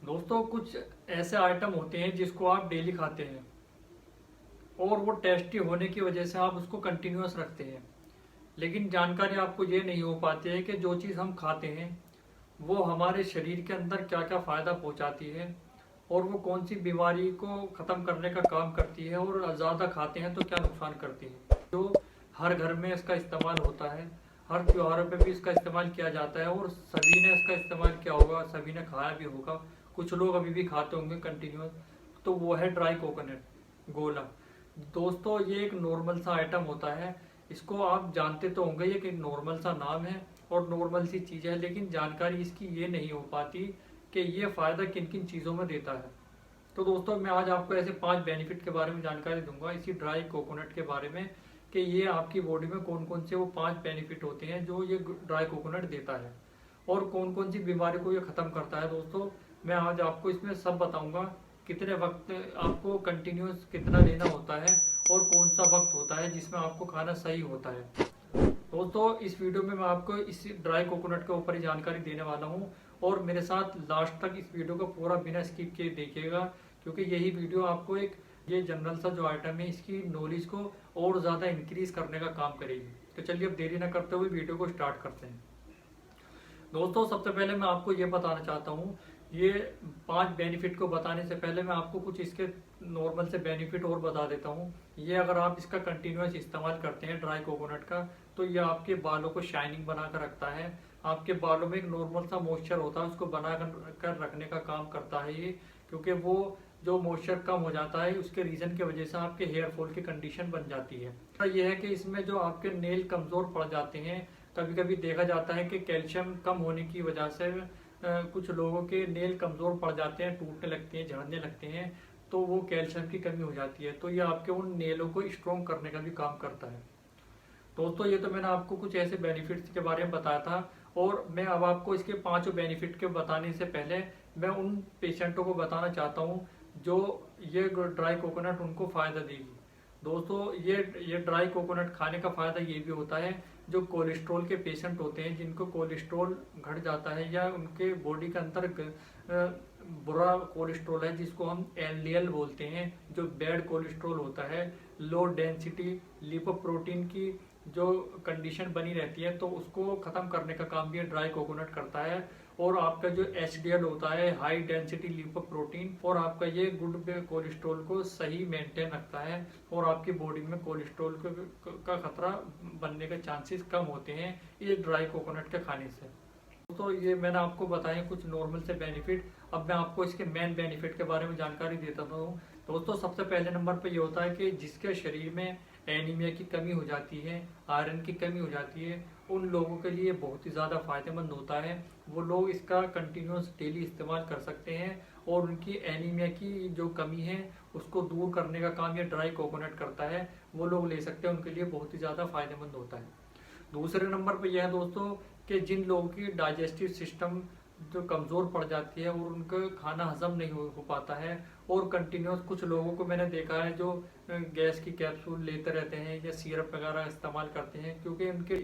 दोस्तों कुछ ऐसे आइटम होते हैं जिसको आप डेली खाते हैं और वो टेस्टी होने की वजह से आप उसको कंटिन्यूअस रखते हैं। लेकिन जानकारी आपको ये नहीं हो पाती है कि जो चीज़ हम खाते हैं वो हमारे शरीर के अंदर क्या क्या फ़ायदा पहुंचाती है और वो कौन सी बीमारी को ख़त्म करने का काम करती है और ज़्यादा खाते हैं तो क्या नुकसान करती है। जो हर घर में इसका इस्तेमाल होता है, हर त्योहारों पे भी इसका इस्तेमाल किया जाता है और सभी ने इसका इस्तेमाल किया होगा, सभी ने खाया भी होगा, कुछ लोग अभी भी खाते होंगे कंटिन्यूस। तो वो है ड्राई कोकोनट गोला। दोस्तों ये एक नॉर्मल सा आइटम होता है, इसको आप जानते तो होंगे, ये कि नॉर्मल सा नाम है और नॉर्मल सी चीज़ है, लेकिन जानकारी इसकी ये नहीं हो पाती कि ये फ़ायदा किन किन चीज़ों में देता है। तो दोस्तों मैं आज आपको ऐसे 5 बेनिफिट के बारे में जानकारी दूंगा इसी ड्राई कोकोनट के बारे में, कि ये आपकी बॉडी में कौन कौन से वो 5 बेनिफिट होते हैं जो ये ड्राई कोकोनट देता है और कौन कौन सी बीमारी को ये ख़त्म करता है। दोस्तों मैं आज आपको इसमें सब बताऊंगा, कितने वक्त आपको कंटिन्यूस कितना लेना होता है और कौन सा वक्त होता है जिसमें आपको खाना सही होता है। दोस्तों इस वीडियो में मैं आपको इस ड्राई कोकोनट के ऊपर ही जानकारी देने वाला हूँ और मेरे साथ लास्ट तक इस वीडियो को पूरा बिना स्किप किए देखिएगा, क्योंकि यही वीडियो आपको एक ये जनरल सा जो आइटम है इसकी नॉलेज को और ज़्यादा इंक्रीज करने का काम करेगी। तो चलिए अब देरी न करते हुए वीडियो को स्टार्ट करते हैं। दोस्तों सबसे पहले मैं आपको ये बताना चाहता हूँ, ये 5 बेनिफिट को बताने से पहले मैं आपको कुछ इसके नॉर्मल से बेनिफिट और बता देता हूँ। ये अगर आप इसका कंटिन्यूस इस्तेमाल करते हैं ड्राई कोकोनट का, तो ये आपके बालों को शाइनिंग बना कर रखता है, आपके बालों में एक नॉर्मल सा मॉइस्चर होता है उसको बना कर रखने का काम करता है ये, क्योंकि वो जो मॉइस्चर कम हो जाता है उसके रीजन की वजह से आपके हेयर फॉल की कंडीशन बन जाती है। तो ये है कि इसमें जो आपके नेल कमज़ोर पड़ जाते हैं, कभी कभी देखा जाता है कि कैल्शियम कम होने की वजह से कुछ लोगों के नेल कमज़ोर पड़ जाते हैं, टूटने लगते हैं, झड़ने लगते हैं, तो वो कैल्शियम की कमी हो जाती है। तो ये आपके उन नेलों को स्ट्रॉन्ग करने का भी काम करता है। दोस्तों ये तो मैंने आपको कुछ ऐसे बेनिफिट्स के बारे में बताया था और मैं अब आपको इसके 5 बेनिफिट के बताने से पहले मैं उन पेशेंटों को बताना चाहता हूँ जो ये ड्राई कोकोनट उनको फ़ायदा देगी। दोस्तों ये ड्राई कोकोनट खाने का फ़ायदा ये भी होता है, जो कोलेस्ट्रॉल के पेशेंट होते हैं जिनको कोलेस्ट्रॉल घट जाता है या उनके बॉडी के अंदर बुरा कोलेस्ट्रॉल है जिसको हम एलडीएल बोलते हैं, जो बैड कोलेस्ट्रॉल होता है, लो डेंसिटी लिपोप्रोटीन की जो कंडीशन बनी रहती है, तो उसको ख़त्म करने का काम भी ड्राई कोकोनट करता है। और आपका जो एचडीएल होता है हाई डेंसिटी लिपोप्रोटीन, और आपका ये गुड कोलेस्ट्रॉल को सही मेंटेन रखता है और आपकी बॉडी में कोलेस्ट्रॉल का खतरा बनने के चांसेस कम होते हैं ये ड्राई कोकोनट के खाने से। तो ये मैंने आपको बताए कुछ नॉर्मल से बेनिफिट। अब मैं आपको इसके मेन बेनिफिट के बारे में जानकारी देता हूँ। दोस्तों सबसे पहले नंबर पर ये होता है कि जिसके शरीर में एनीमिया की कमी हो जाती है, आयरन की कमी हो जाती है, उन लोगों के लिए बहुत ही ज़्यादा फायदेमंद होता है। वो लोग इसका कंटिन्यूस डेली इस्तेमाल कर सकते हैं और उनकी एनीमिया की जो कमी है उसको दूर करने का काम ये ड्राई कोकोनट करता है। वो लोग ले सकते हैं, उनके लिए बहुत ही ज़्यादा फायदेमंद होता है। दूसरे नंबर पर यह है दोस्तों कि जिन लोगों की डाइजेस्टिव सिस्टम जो कमज़ोर पड़ जाती है और उनका खाना हजम नहीं हो पाता है, और कंटिन्यूस कुछ लोगों को मैंने देखा है जो गैस की कैप्सूल लेते रहते हैं या सिरप वगैरह इस्तेमाल करते हैं, क्योंकि उनके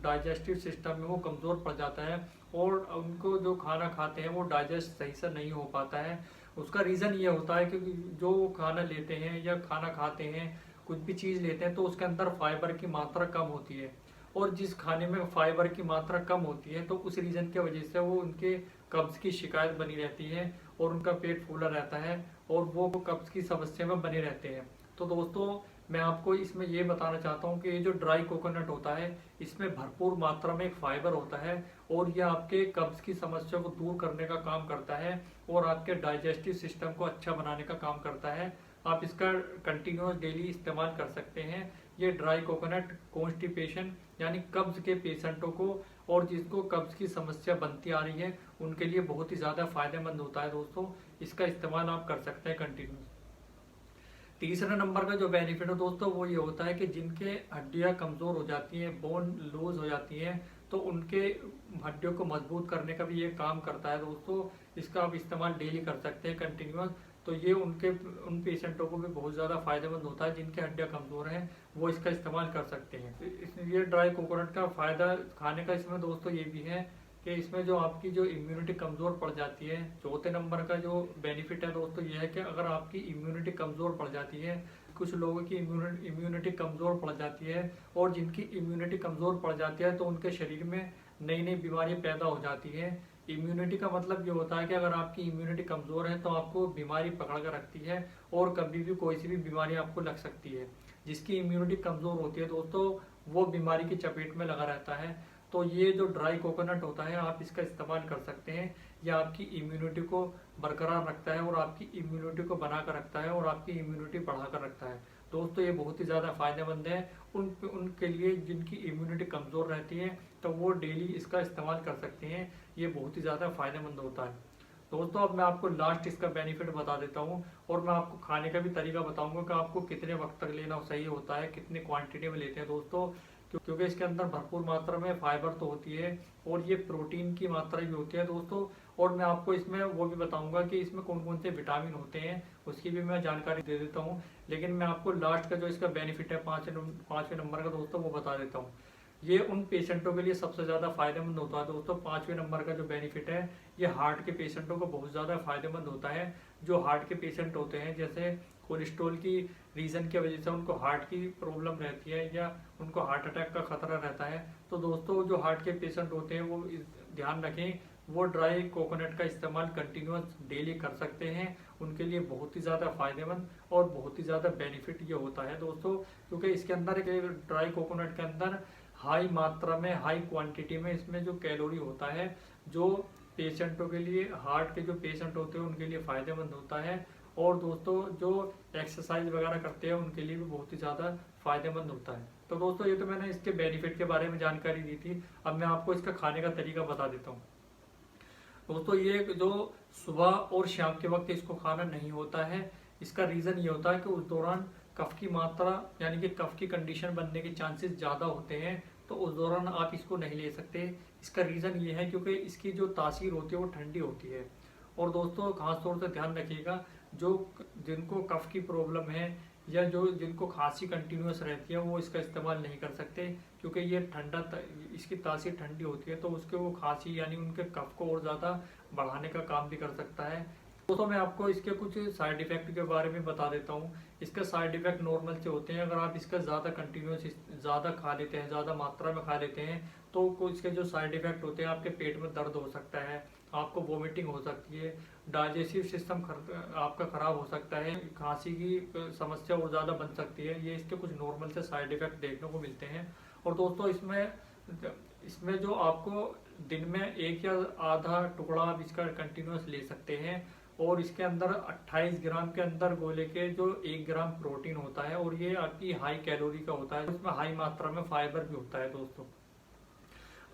डाइजेस्टिव सिस्टम में वो कमज़ोर पड़ जाता है और उनको जो खाना खाते हैं वो डाइजेस्ट सही से नहीं हो पाता है। उसका रीज़न ये होता है कि जो खाना लेते हैं या खाना खाते हैं, कुछ भी चीज़ लेते हैं तो उसके अंदर फाइबर की मात्रा कम होती है, और जिस खाने में फाइबर की मात्रा कम होती है तो उस रीज़न की वजह से वो उनके कब्ज़ की शिकायत बनी रहती है और उनका पेट फूला रहता है और वो कब्ज़ की समस्या में बने रहते हैं। तो दोस्तों मैं आपको इसमें ये बताना चाहता हूँ कि ये जो ड्राई कोकोनट होता है इसमें भरपूर मात्रा में एक फाइबर होता है और ये आपके कब्ज़ की समस्या को दूर करने का काम करता है और आपके डाइजेस्टिव सिस्टम को अच्छा बनाने का काम करता है। आप इसका कंटिन्यूस डेली इस्तेमाल कर सकते हैं। ये ड्राई कोकोनट कॉन्स्टिपेशन यानी कब्ज़ के पेशेंटों को और जिसको कब्ज़ की समस्या बनती आ रही है उनके लिए बहुत ही ज़्यादा फायदेमंद होता है। दोस्तों इसका इस्तेमाल आप कर सकते हैं कंटिन्यूस। तीसरे नंबर का जो बेनिफिट है दोस्तों वो ये होता है कि जिनके हड्डियां कमज़ोर हो जाती हैं, बोन लूज हो जाती हैं, तो उनके हड्डियों को मजबूत करने का भी ये काम करता है। दोस्तों इसका आप इस्तेमाल डेली कर सकते हैं कंटिन्यूस। तो ये उन पेशेंटों को भी बहुत ज़्यादा फायदेमंद होता है जिनके हड्डियां कमज़ोर हैं, वो इसका इस्तेमाल कर सकते हैं। ये ड्राई कोकोनट का फ़ायदा खाने का इसमें दोस्तों ये भी है कि इसमें जो आपकी जो इम्यूनिटी कमज़ोर पड़ जाती है, चौथे नंबर का जो बेनिफिट है दोस्तों ये है कि अगर आपकी इम्यूनिटी कमज़ोर पड़ जाती है, कुछ लोगों की इम्यूनिटी कमज़ोर पड़ जाती है, और जिनकी इम्यूनिटी कमज़ोर पड़ जाती है तो उनके शरीर में नई नई बीमारियां पैदा हो जाती हैं। इम्यूनिटी का मतलब ये होता है कि अगर आपकी इम्यूनिटी कमज़ोर है तो आपको बीमारी पकड़ कर रखती है और कभी भी कोई सी भी बीमारी आपको लग सकती है। जिसकी इम्यूनिटी कमज़ोर होती है दोस्तों, वो बीमारी की चपेट में लगा रहता है। तो ये जो ड्राई कोकोनट होता है आप इसका इस्तेमाल कर सकते हैं। ये आपकी इम्यूनिटी को बरकरार रखता है और आपकी इम्यूनिटी को बना कर रखता है और आपकी इम्यूनिटी बढ़ा कर रखता है। दोस्तों ये बहुत ही ज़्यादा फायदेमंद है उनके लिए जिनकी इम्यूनिटी कमज़ोर रहती है, तो वो डेली इसका इस्तेमाल कर सकते हैं। ये बहुत ही ज़्यादा फायदेमंद होता है। दोस्तों अब मैं आपको लास्ट इसका बेनिफिट बता देता हूँ, और मैं आपको खाने का भी तरीका बताऊंगा कि आपको कितने वक्त तक लेना सही होता है, कितनी क्वांटिटी में लेते हैं दोस्तों। क्योंकि इसके अंदर भरपूर मात्रा में फाइबर तो होती है और ये प्रोटीन की मात्रा भी होती है दोस्तों। और मैं आपको इसमें वो भी बताऊंगा कि इसमें कौन कौन से विटामिन होते हैं, उसकी भी मैं जानकारी दे देता हूँ। लेकिन मैं आपको लास्ट का जो इसका बेनिफिट है पाँचवें नंबर का दोस्तों वो बता देता हूँ। ये उन पेशेंटों के लिए सबसे ज़्यादा फायदेमंद होता है दोस्तों। पाँचवें नंबर का जो बेनिफिट है ये हार्ट के पेशेंटों को बहुत ज़्यादा फायदेमंद होता है। जो हार्ट के पेशेंट होते हैं, जैसे कोलेस्ट्रॉल की रीज़न की वजह से उनको हार्ट की प्रॉब्लम रहती है या उनको हार्ट अटैक का खतरा रहता है, तो दोस्तों जो हार्ट के पेशेंट होते हैं वो ध्यान रखें, वो ड्राई कोकोनट का इस्तेमाल कंटिन्यूस डेली कर सकते हैं। उनके लिए बहुत ही ज़्यादा फायदेमंद और बहुत ही ज़्यादा बेनिफिट ये होता है दोस्तों। क्योंकि इसके अंदर ड्राई कोकोनट के अंदर हाई मात्रा में, हाई क्वांटिटी में इसमें जो कैलोरी होता है, जो पेशेंटों के लिए, हार्ट के जो पेशेंट होते हैं उनके लिए फ़ायदेमंद होता है। और दोस्तों जो एक्सरसाइज वगैरह करते हैं उनके लिए भी बहुत ही ज़्यादा फायदेमंद होता है। तो दोस्तों ये तो मैंने इसके बेनिफिट के बारे में जानकारी दी थी। अब मैं आपको इसका खाने का तरीका बता देता हूँ। दोस्तों ये जो सुबह और शाम के वक्त इसको खाना नहीं होता है, इसका रीज़न ये होता है कि उस दौरान कफ की मात्रा यानी कि कफ की कंडीशन बनने के चांसेस ज़्यादा होते हैं, तो उस दौरान आप इसको नहीं ले सकते। इसका रीज़न ये है क्योंकि इसकी जो तासीर होती है वो ठंडी होती है। और दोस्तों खास तौर से ध्यान रखिएगा, जो जिनको कफ की प्रॉब्लम है या जो जिनको खांसी कंटिन्यूस रहती है वो इसका इस्तेमाल नहीं कर सकते, क्योंकि ये इसकी तासीर ठंडी होती है, तो उसके वो खांसी यानी उनके कफ को और ज़्यादा बढ़ाने का काम भी कर सकता है। दोस्तों मैं आपको इसके कुछ साइड इफ़ेक्ट के बारे में बता देता हूँ। इसके साइड इफ़ेक्ट नॉर्मल से होते हैं। अगर आप इसका ज़्यादा कंटिन्यूस ज़्यादा खा लेते हैं, ज़्यादा मात्रा में खा लेते हैं, तो इसके जो साइड इफ़ेक्ट होते हैं, आपके पेट में दर्द हो सकता है, आपको वोमिटिंग हो सकती है, डाइजेस्टिव सिस्टम आपका ख़राब हो सकता है, खांसी की समस्या और ज़्यादा बन सकती है। ये इसके कुछ नॉर्मल से साइड इफ़ेक्ट देखने को मिलते हैं। और दोस्तों इसमें जो आपको दिन में एक या आधा टुकड़ा आप इसका कंटिन्यूस ले सकते हैं। और इसके अंदर 28 ग्राम के अंदर गोले के जो 1 ग्राम प्रोटीन होता है, और ये आपकी हाई कैलोरी का होता है, इसमें हाई मात्रा में फाइबर भी होता है दोस्तों।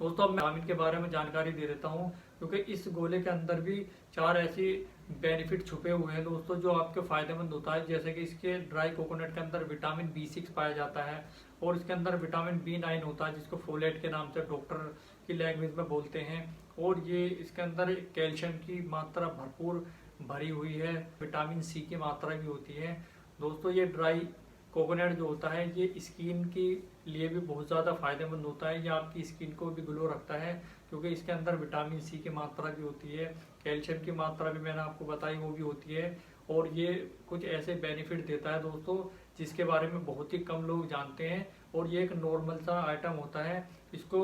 अब मैं विटामिन के बारे में जानकारी दे देता हूँ, क्योंकि इस गोले के अंदर भी 4 ऐसी बेनिफिट छुपे हुए हैं दोस्तों जो आपके फायदेमंद होता है। जैसे कि इसके ड्राई कोकोनट के अंदर विटामिन B6 पाया जाता है, और इसके अंदर विटामिन B9 होता है जिसको फोलेट के नाम से डॉक्टर की लैंग्वेज में बोलते हैं। और ये इसके अंदर कैल्शियम की मात्रा भरपूर भरी हुई है, विटामिन C की मात्रा भी होती है। दोस्तों ये ड्राई कोकोनट जो होता है ये स्किन के लिए भी बहुत ज़्यादा फायदेमंद होता है। ये आपकी स्किन को भी ग्लो रखता है, क्योंकि इसके अंदर विटामिन C की मात्रा भी होती है, कैल्शियम की मात्रा भी मैंने आपको बताई वो भी होती है। और ये कुछ ऐसे बेनिफिट देता है दोस्तों जिसके बारे में बहुत ही कम लोग जानते हैं। और ये एक नॉर्मल सा आइटम होता है, इसको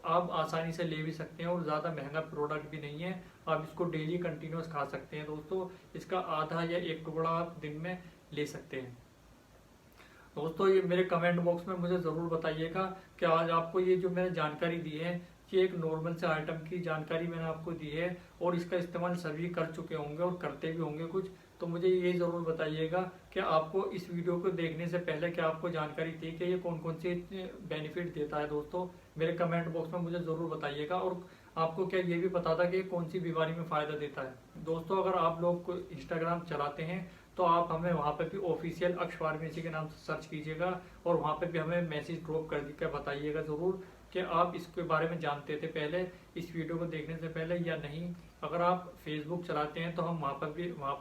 आप आसानी से ले भी सकते हैं और ज़्यादा महंगा प्रोडक्ट भी नहीं है। आप इसको डेली कंटिन्यूस खा सकते हैं दोस्तों। इसका आधा या एक टुकड़ा आप दिन में ले सकते हैं। दोस्तों ये मेरे कमेंट बॉक्स में मुझे ज़रूर बताइएगा कि आज आपको ये जो मैंने जानकारी दी है, कि एक नॉर्मल से आइटम की जानकारी मैंने आपको दी है और इसका इस्तेमाल सभी कर चुके होंगे और करते भी होंगे कुछ, तो मुझे ये ज़रूर बताइएगा कि आपको इस वीडियो को देखने से पहले क्या आपको जानकारी थी कि ये कौन कौन से बेनिफिट देता है। दोस्तों मेरे कमेंट बॉक्स में मुझे ज़रूर बताइएगा। और आपको क्या ये भी पता था कि कौन सी बीमारी में फ़ायदा देता है। दोस्तों अगर आप लोग इंस्टाग्राम चलाते हैं तो आप हमें वहाँ पे भी ऑफिशियल अक्ष फार्मेसी के नाम से सर्च कीजिएगा, और वहाँ पे भी हमें मैसेज ड्रॉप कर बताइएगा ज़रूर कि आप इसके बारे में जानते थे पहले इस वीडियो को देखने से पहले या नहीं। अगर आप फेसबुक चलाते हैं तो हम वहाँ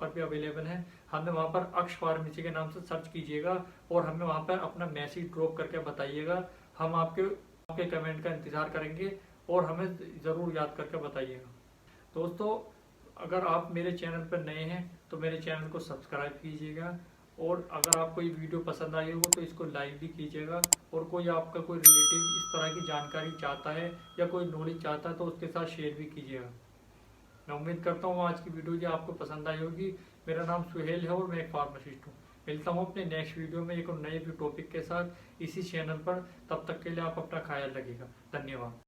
पर भी अवेलेबल हैं। हमें वहाँ पर अक्ष फार्मेसी के नाम से सर्च कीजिएगा और हमें वहाँ पर अपना मैसेज ड्रॉप करके बताइएगा। हम आपके कमेंट का इंतज़ार करेंगे और हमें ज़रूर याद करके बताइएगा। दोस्तों, अगर आप मेरे चैनल पर नए हैं तो मेरे चैनल को सब्सक्राइब कीजिएगा, और अगर आपको ये वीडियो पसंद आई हो तो इसको लाइक भी कीजिएगा, और कोई आपका कोई रिलेटिव इस तरह की जानकारी चाहता है या कोई नॉलेज चाहता है तो उसके साथ शेयर भी कीजिएगा। मैं उम्मीद करता हूँ आज की वीडियो जो आपको पसंद आई होगी। मेरा नाम सुहेल है और मैं एक फार्मासिस्ट हूँ। मिलता हूँ अपने नेक्स्ट वीडियो में एक और नए टॉपिक के साथ इसी चैनल पर। तब तक के लिए आप अपना ख्याल रखिएगा। धन्यवाद।